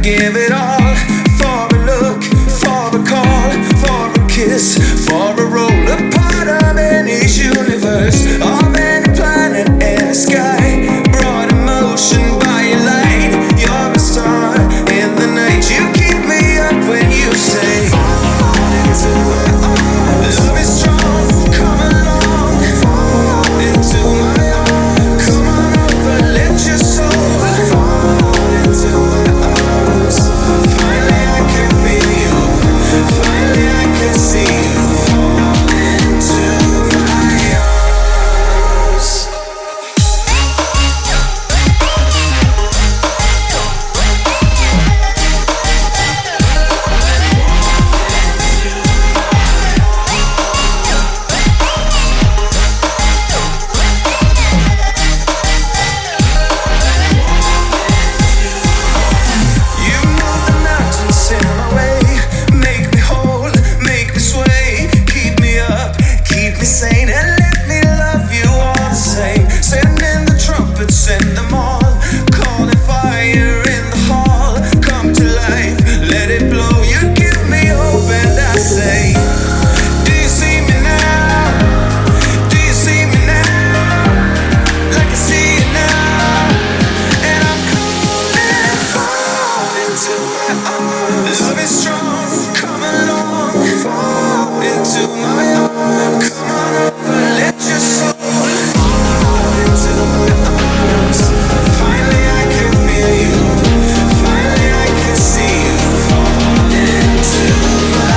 give it all for a look, for a call, for a kiss, for a roll, a part of any universe, of any planet and sky. Brought emotion by your light. You're a star in the night. You keep me up when you say, fall into my arms. Love is strong, come along. Fall into my arms. Come on over, let your soul fall into my arms. Finally I can feel you. Finally I can see you. Fall into my arms. You move the mountains in my way. Make me whole, make me sway. Keep me up, keep me sane, and let me love you all the same. Send in the trumpets, send them all. Calling fire in the hall. Come to life, let it blow. You give me hope and I say, do you see me now? Do you see me now? Like I see you now. And I'm calling, fall into my arms. Love is strong, come along. Fall into my arms. Come on over, let your soul fall into my arms. Finally I can feel you. Finally I can see you. Fall into my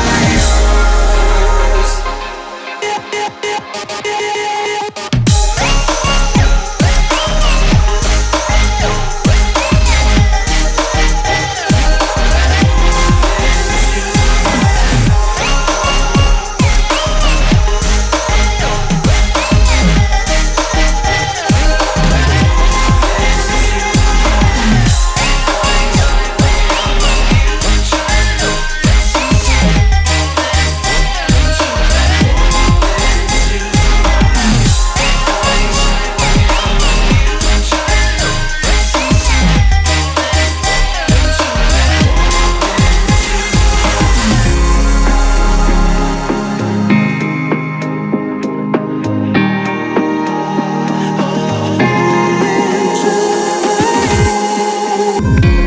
arms.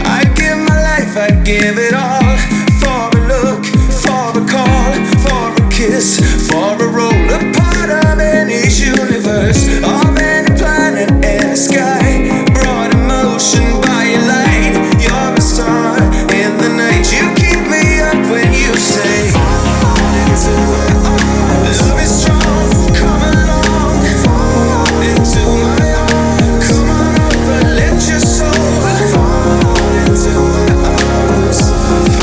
I'd give my life, I'd give it all for a look, for a call, for a kiss, for a roll, a part of any universe, of any planet and sky. Brought emotion by your light. You're a star in the night. You keep me up when you say, fall into my arms. Love is strong, come along. Fall into my arms. Come on over, let your soul fall into my arms.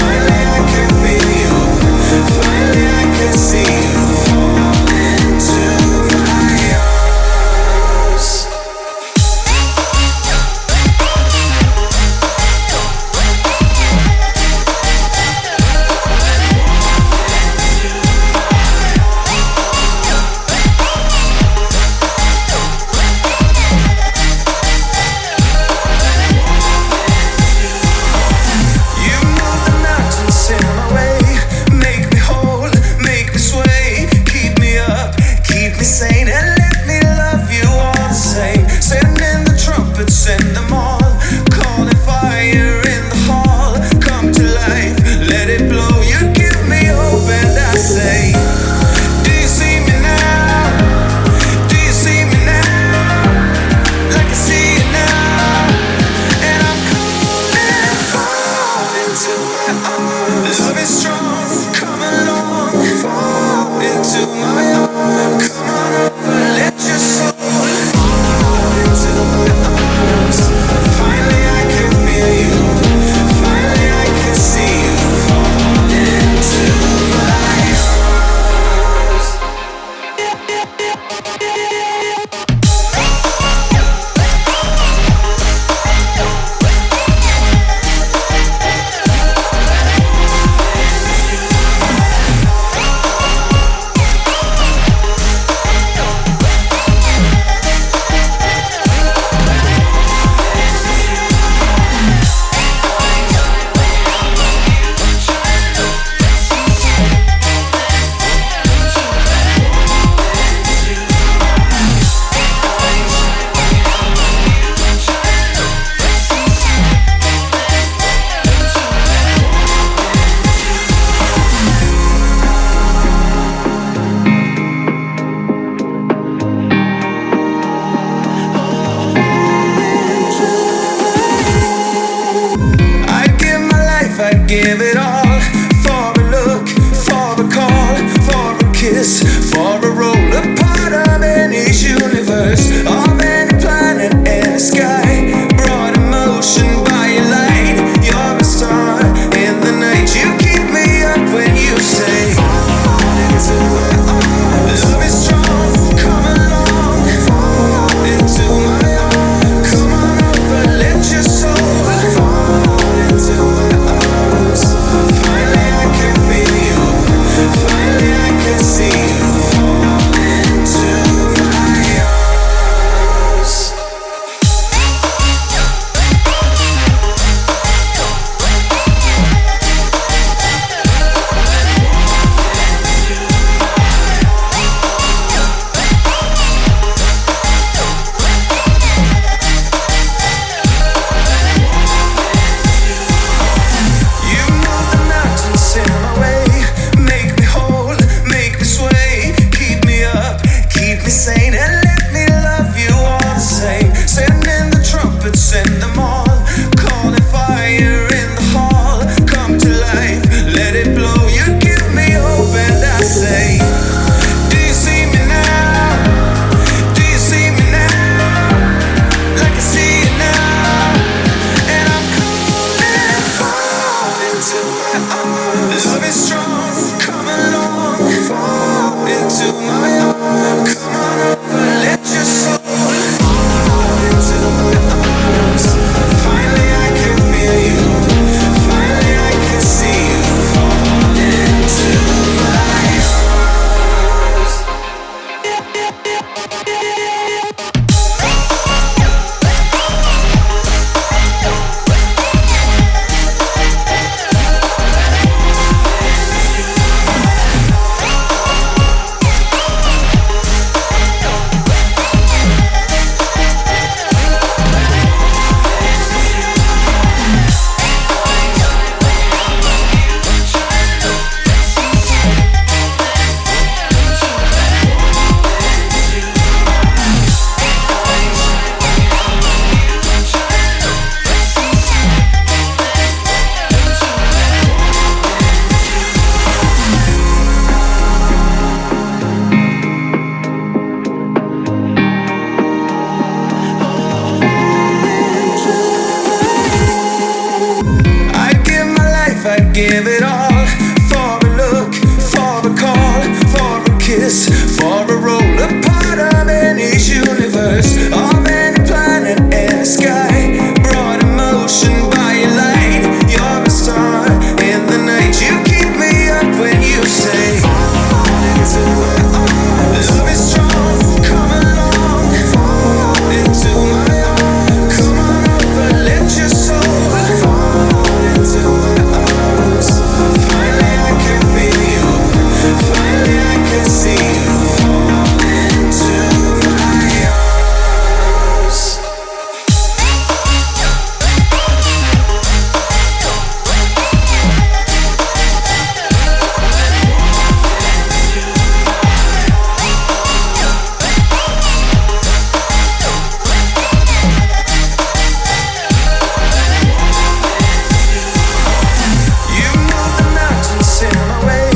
give